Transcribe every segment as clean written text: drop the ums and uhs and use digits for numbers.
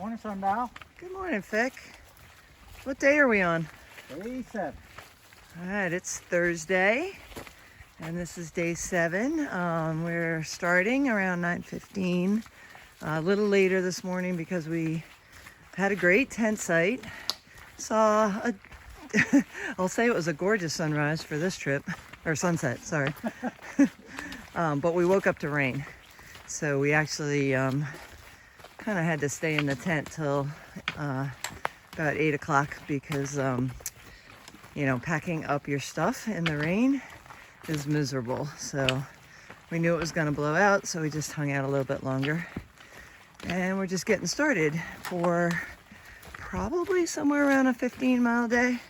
Morning, Sundial. Good morning, Fick. What day are we on? Day 7. All right, it's Thursday, and this is day 7. We're starting around 9:15. A little later this morning because we had a great tent site. Saw a, I'll say it was a gorgeous sunrise for this trip, or sunset, sorry. But we woke up to rain. So we actually kind of had to stay in the tent till about 8 o'clock because, packing up your stuff in the rain is miserable. So we knew it was going to blow out, so we just hung out a little bit longer. And we're just getting started for probably somewhere around a 15-mile day.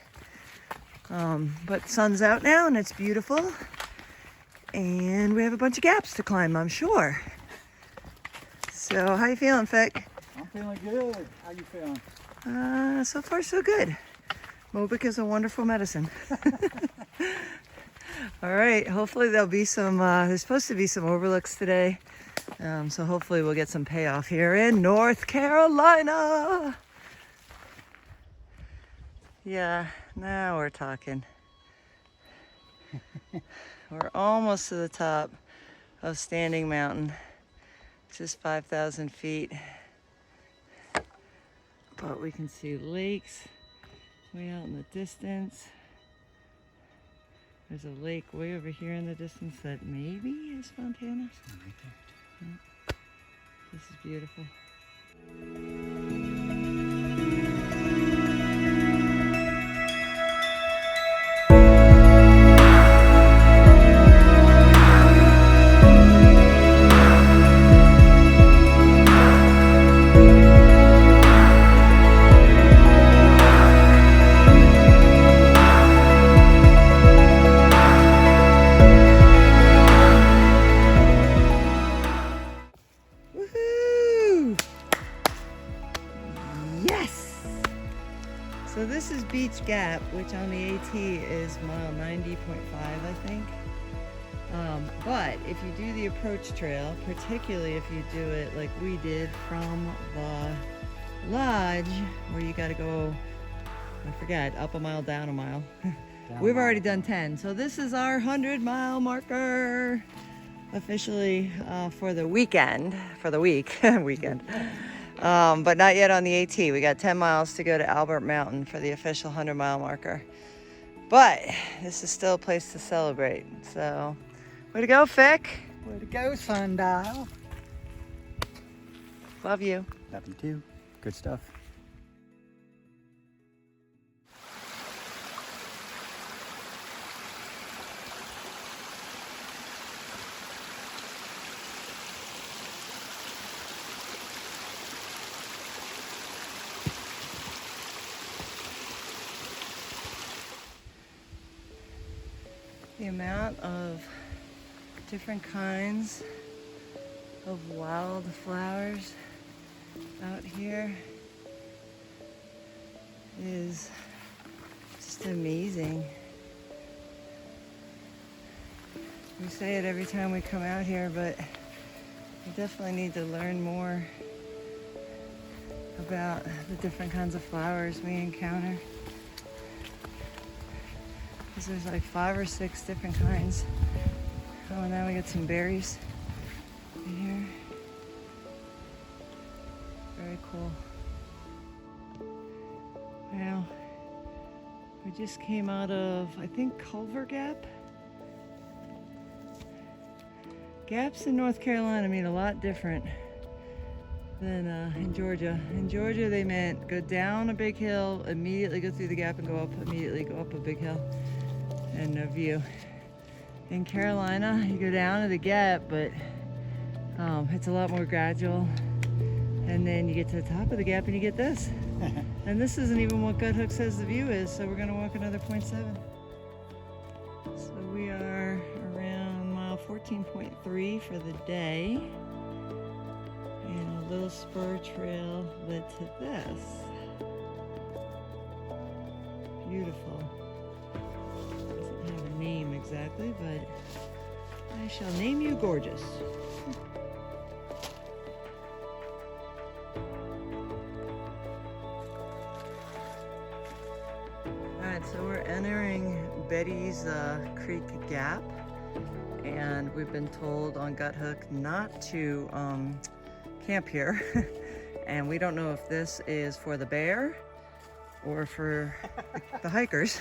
But sun's out now and it's beautiful. And we have a bunch of gaps to climb, I'm sure. So how you feeling, Fick? I'm feeling good. How you feeling? So far so good. Mobic is a wonderful medicine. All right, hopefully there'll be some, there's supposed to be some overlooks today. So hopefully we'll get some payoff here in North Carolina. Yeah, now we're talking. We're almost to the top of Standing Mountain, which is 5,000 feet. But we can see lakes way out in the distance. There's a lake way over here in the distance that maybe is Fontana. This is beautiful. So this is Beach Gap, which on the AT is mile 90.5, I think. But if you do the approach trail, particularly if you do it like we did from the lodge, where you got to go, I forget, up a mile, down a mile. We've already done 10. So this is our 100-mile marker officially for the weekend, for the week, weekend. But not yet on the AT. We got 10 miles to go to Albert Mtn for the official 100-mile marker. But this is still a place to celebrate. So, way to go, Fick. Way to go, Sundial. Love you. Love you too. Good stuff. The amount of different kinds of wildflowers out here is just amazing. We say it every time we come out here, but we definitely need to learn more about the different kinds of flowers we encounter. There's like 5 or 6 different kinds. Oh, and now we got some berries in here. Very cool. Wow. We just came out of, I think, Culver Gap. Gaps in North Carolina mean a lot different than in Georgia. In Georgia, they meant go down a big hill, immediately go through the gap and go up, immediately go up a big hill. And no view. In Carolina, you go down to the gap, but it's a lot more gradual. And then you get to the top of the gap and you get this. And this isn't even what Gut Hook says the view is, so we're gonna walk another 0.7. So we are around mile 14.3 for the day. And a little spur trail led to this. Beautiful. Have a name exactly, but I shall name you Gorgeous. Alright, so we're entering Betty's Creek Gap, and we've been told on Gut Hook not to camp here. And we don't know if this is for the bear or for the hikers.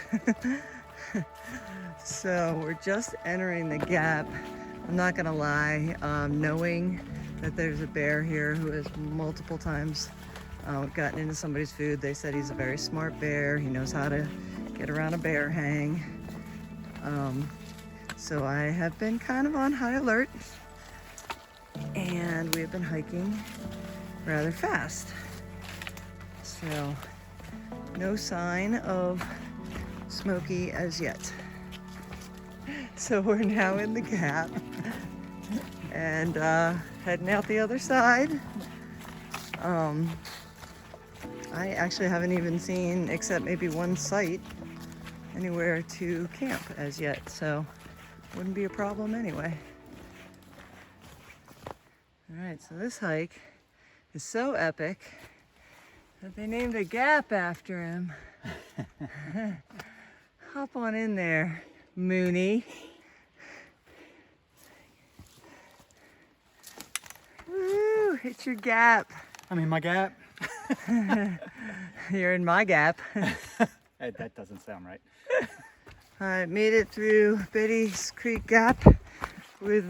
So we're just entering the gap. I'm not gonna lie, knowing that there's a bear here who has multiple times gotten into somebody's food. They said he's a very smart bear. He knows how to get around a bear hang. So I have been kind of on high alert, and we've been hiking rather fast. So no sign of Smokey as yet. So we're now in the gap and heading out the other side. I actually haven't even seen, except maybe one site, anywhere to camp as yet, so wouldn't be a problem anyway. All right, so this hike is so epic that they named a gap after him. Hop on in there, Mooney. Woo, hit your gap. I'm in my gap. You're in my gap. That doesn't sound right. I made it through Betty's Creek Gap with,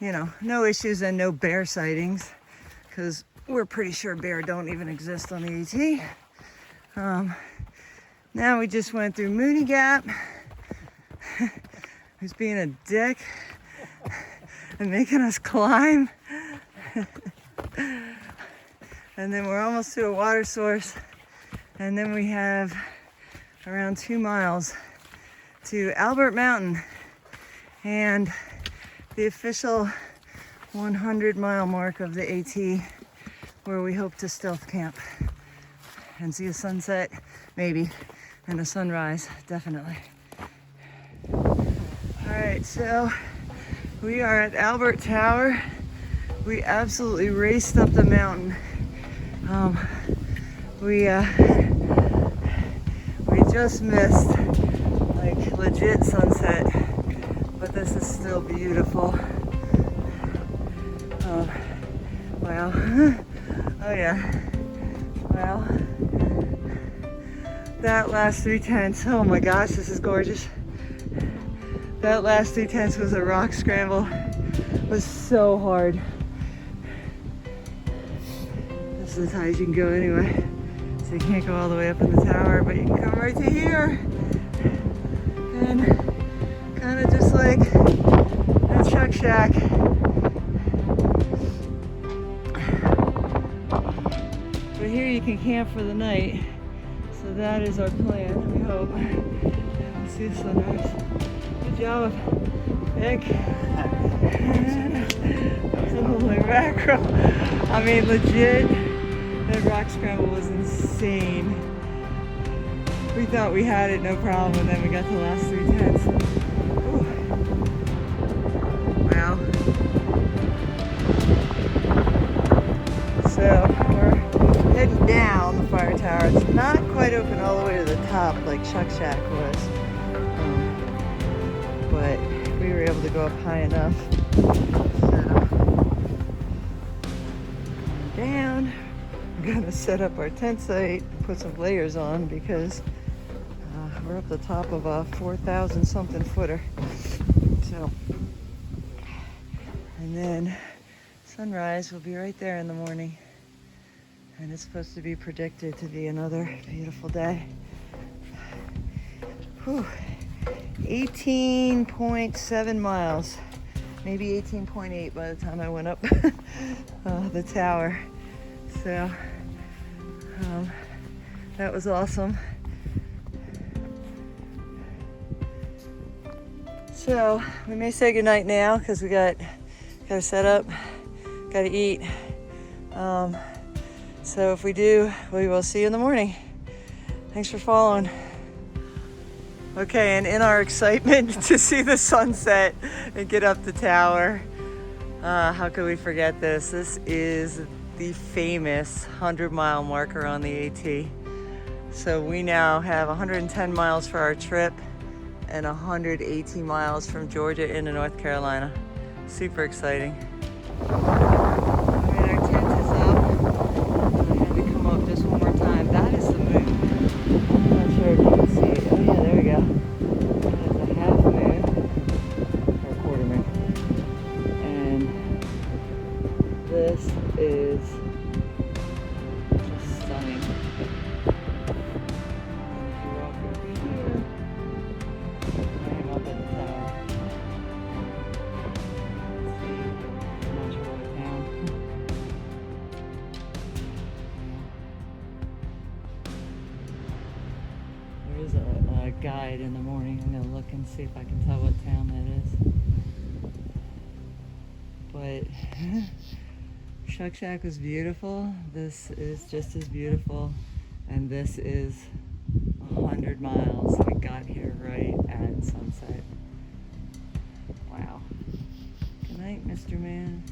no issues and no bear sightings, because we're pretty sure bear don't even exist on the AT. Now we just went through Mooney Gap, who's being a dick and making us climb. And then we're almost to a water source, and then we have around 2 miles to Albert Mtn and the official 100-mile mark of the AT, where we hope to stealth camp and see a sunset, maybe, and a sunrise, definitely. All right, so we are at Albert Tower. We absolutely raced up the mountain. We just missed like legit sunset, but this is still beautiful. Wow. Oh yeah. Well, that last 3 tenths, oh my gosh, this is gorgeous. That last 3 tenths was a rock scramble. It was so hard. This is as high as you can go anyway. So you can't go all the way up in the tower, but you can come right to here. And kind of just like a Chuck Shack. But here you can camp for the night. So that is our plan, we hope. And we'll see the sunrise. Good job, Vic. Holy mackerel. I mean, legit, that rock scramble was insane. We thought we had it, no problem, and then we got the last 3 tenths. Ooh. Wow. So, we're heading down the fire tower. It's not quite open all the way to the top like Chuck Shack was. But we were able to go up high enough. So, down. We're gonna set up our tent site, put some layers on, because we're up the top of a 4,000 something footer. So, and then sunrise will be right there in the morning, and it's supposed to be predicted to be another beautiful day. Whew. 18.7 miles, maybe 18.8 by the time I went up the tower. So that was awesome. So we may say goodnight now because we got to set up, got to eat. So if we do, we will see you in the morning. Thanks for following. Okay, and in our excitement to see the sunset and get up the tower, how could we forget this? This is the famous 100-mile marker on the AT. So we now have 110 miles for our trip and 118 miles from Georgia into North Carolina. Super exciting. Alright, our tent is up. I had to come up just one more time. That is the moon. I'm not sure if you can see it. Oh yeah, there we go. That is a half moon, or a quarter moon. And this is just stunning. If you walk over here, I'm up at the tower. I'm not sure what town. There is a guide in the morning. I'm gonna look and see if I can tell what town that is. But Shuck Shack was beautiful. This is just as beautiful, and this is 100 miles. We got here right at sunset. Wow. Good night, Mr. Man.